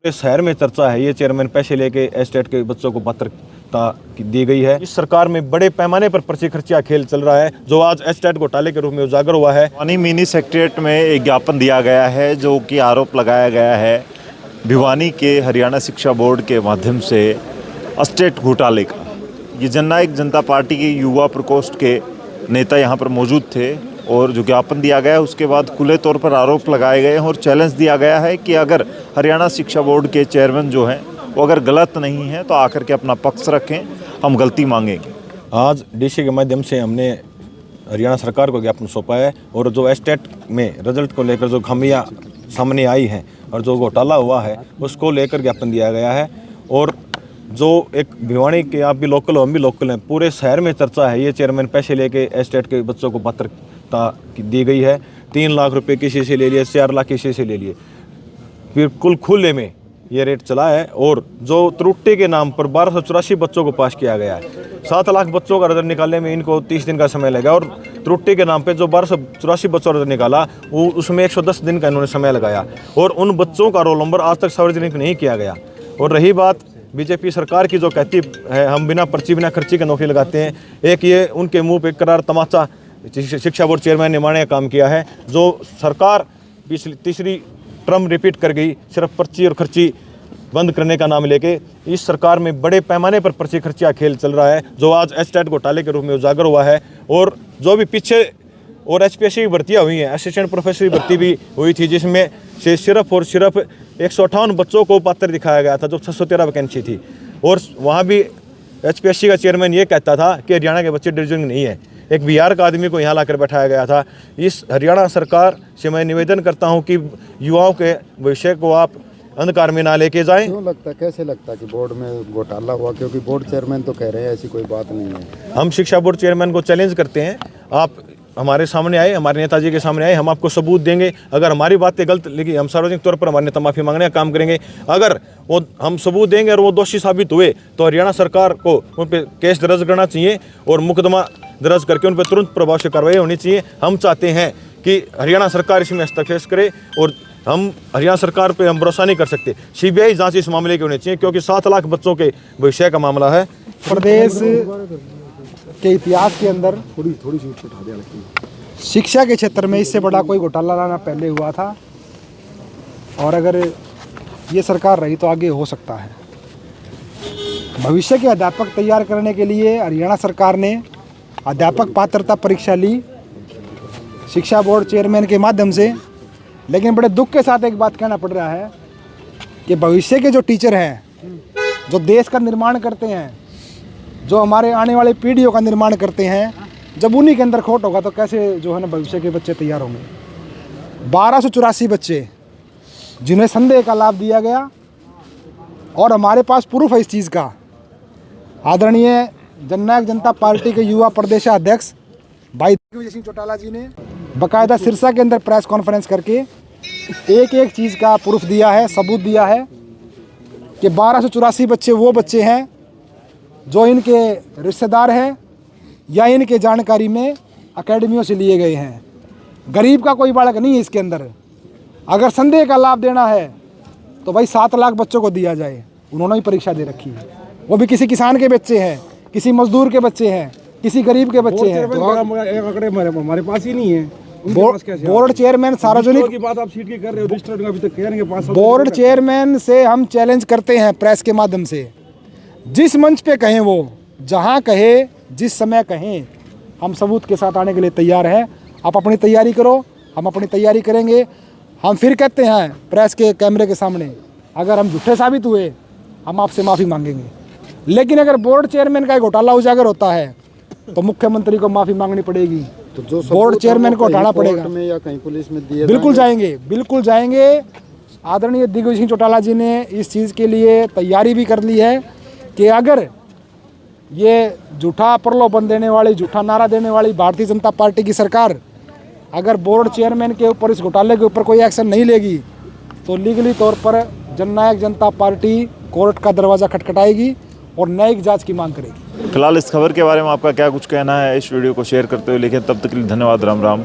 पूरे शहर में चर्चा है, ये चेयरमैन पैसे लेके एस्टेट के बच्चों को पात्रता दी गई है। इस सरकार में बड़े पैमाने पर पर्ची खर्चिया खेल चल रहा है, जो आज एस्टेट घोटाले के रूप में उजागर हुआ है। भिवानी मिनी सेक्रेटेरिएट में एक ज्ञापन दिया गया है, जो कि आरोप लगाया गया है भिवानी के हरियाणा शिक्षा बोर्ड के माध्यम से एस्टेट घोटाले का। ये जननायक जनता पार्टी के युवा प्रकोष्ठ के नेता यहाँ पर मौजूद थे और जो ज्ञापन दिया गया उसके बाद खुले तौर पर आरोप लगाए गए हैं और चैलेंज दिया गया है कि अगर हरियाणा शिक्षा बोर्ड के चेयरमैन जो हैं वो अगर गलत नहीं है तो आकर के अपना पक्ष रखें, हम गलती मांगेंगे। आज डीसी के माध्यम से हमने हरियाणा सरकार को ज्ञापन सौंपा है और जो एस्टेट में रिजल्ट को लेकर जो खामियां सामने आई हैं और जो घोटाला हुआ है उसको लेकर ज्ञापन दिया गया है। और जो एक भिवानी के, आप भी लोकल हो हम भी लोकल हैं, पूरे शहर में चर्चा है, ये चेयरमैन पैसे लेके एस्टेट के बच्चों को पात्रता दी गई है। 3 लाख रुपए किसी से ले लिए, 4 लाख किसी से ले लिए, फिर कुल खुले में ये रेट चला है। और जो त्रुटि के नाम पर 1284 बच्चों को पास किया गया है। 7 लाख बच्चों का रिजल्ट निकालने में इनको 30 दिन का समय लगा और त्रुटि के नाम पे जो 1284 बच्चों का रिजल्ट निकाला वो उसमें 110 दिन का इन्होंने समय लगाया और उन बच्चों का रोल नंबर आज तक सार्वजनिक नहीं किया गया। और रही बात बीजेपी सरकार की, जो कहती है हम बिना पर्ची बिना खर्ची की नौकरी लगाते हैं, एक ये उनके मुंह पे करार तमाचा शिक्षा बोर्ड चेयरमैन ने मारने का काम किया है। जो सरकार पिछली तीसरी टर्म रिपीट कर गई सिर्फ पर्ची और खर्ची बंद करने का नाम लेके, इस सरकार में बड़े पैमाने पर पर्ची खर्चिया खेल चल रहा है, जो आज एस्टेट घोटाले के रूप में उजागर हुआ है। और जो भी पीछे और एचपीएससी की भर्तियाँ हुई हैं, असिस्टेंट प्रोफेसर की भर्ती भी हुई थी, जिसमें से सिर्फ और सिर्फ 158 बच्चों को पात्र दिखाया गया था, जो 613 वैकेंसी थी। और वहाँ भी एचपीएससी का चेयरमैन ये कहता था कि हरियाणा के बच्चे डिजर्विंग नहीं है। एक बिहार का आदमी को यहाँ लाकर बैठाया गया था। इस हरियाणा सरकार से मैं निवेदन करता हूँ कि युवाओं के भविष्य को आप अंधकार में ना लेके जाएं। क्यों लगता, कैसे लगता कि बोर्ड में घोटाला हुआ? क्योंकि बोर्ड चेयरमैन तो कह रहे हैं ऐसी कोई बात नहीं है। हम शिक्षा बोर्ड चेयरमैन को चैलेंज करते हैं, आप हमारे सामने आए, हमारे नेताजी के सामने आए, हम आपको सबूत देंगे। अगर हमारी बातें गलत लगी, हम सार्वजनिक तौर पर हमारे नेता माफ़ी मांगने का काम करेंगे। अगर वो हम सबूत देंगे और वो दोषी साबित हुए तो हरियाणा सरकार को उन पर केस दर्ज करना चाहिए और मुकदमा दर्ज करके उन पर तुरंत प्रभाव से कार्रवाई होनी चाहिए। हम चाहते हैं कि हरियाणा सरकार इसमें हस्तक्षेप करे और हम हरियाणा सरकार पे हम भरोसा नहीं कर सकते। सीबीआई जांच इस मामले की होनी चाहिए, क्योंकि 7 लाख बच्चों के भविष्य का मामला है। प्रदेश के इतिहास के अंदर शिक्षा के क्षेत्र में इससे बड़ा कोई घोटाला लाना पहले हुआ था और अगर ये सरकार रही तो आगे हो सकता है। भविष्य के अध्यापक तैयार करने के लिए हरियाणा सरकार ने अध्यापक पात्रता परीक्षा ली शिक्षा बोर्ड चेयरमैन के माध्यम से। लेकिन बड़े दुख के साथ एक बात कहना पड़ रहा है कि भविष्य के जो टीचर हैं, जो देश का निर्माण करते हैं, जो हमारे आने वाली पीढ़ियों का निर्माण करते हैं, जब उन्हीं के अंदर खोट होगा तो कैसे जो है ना भविष्य के बच्चे तैयार होंगे। 1284 बच्चे जिन्हें संदेह का लाभ दिया गया और हमारे पास प्रूफ है इस चीज़ का। आदरणीय जननायक जनता पार्टी के युवा प्रदेशाध्यक्ष भाई दिग्विजय सिंह चौटाला जी ने बाकायदा सिरसा के अंदर प्रेस कॉन्फ्रेंस करके एक एक चीज़ का प्रूफ दिया है, सबूत दिया है कि 1284 बच्चे वो बच्चे हैं जो इनके रिश्तेदार हैं या इनके जानकारी में अकेडमियों से लिए गए हैं। गरीब का कोई बालक नहीं है इसके अंदर। अगर संदेह का लाभ देना है तो भाई 7 लाख बच्चों को दिया जाए। उन्होंने भी परीक्षा दे रखी है, वो भी किसी किसान के बच्चे हैं, किसी मजदूर के बच्चे हैं, किसी गरीब के बच्चे हैं। हमारे पास ही नहीं है। बोर्ड चेयरमैन सार्वजनिक की बात आप सीट की कर रहे हो, रजिस्टर्ड अभी तक कह पास। बोर्ड चेयरमैन से हम चैलेंज करते हैं प्रेस के माध्यम से, जिस मंच पे कहें वो, जहां कहे, जिस समय कहें, हम सबूत के साथ आने के लिए तैयार हैं। आप अपनी तैयारी करो, हम अपनी तैयारी करेंगे। हम फिर कहते हैं प्रेस के कैमरे के सामने, अगर हम झूठे साबित हुए हम आपसे माफ़ी मांगेंगे। लेकिन अगर बोर्ड चेयरमैन का घोटाला उजागर होता है तो मुख्यमंत्री को माफ़ी मांगनी पड़ेगी, तो जो बोर्ड चेयरमैन को हटाना पड़ेगा। में या कहीं पुलिस में दिए बिल्कुल जाएंगे, बिल्कुल जाएंगे। आदरणीय दिग्विजय सिंह चौटाला जी ने इस चीज़ के लिए तैयारी भी कर ली है कि अगर ये झूठा प्रलोभन देने वाली, झूठा नारा देने वाली भारतीय जनता पार्टी की सरकार अगर बोर्ड चेयरमैन के ऊपर, इस घोटाले के ऊपर कोई एक्शन नहीं लेगी तो लीगली तौर पर जननायक जनता पार्टी कोर्ट का दरवाज़ा खटखटाएगी और न्यायिक जांच की मांग करेगी। फिलहाल इस खबर के बारे में आपका क्या कुछ कहना है, इस वीडियो को शेयर करते हुए लिखें। तब तक के लिए धन्यवाद। राम राम।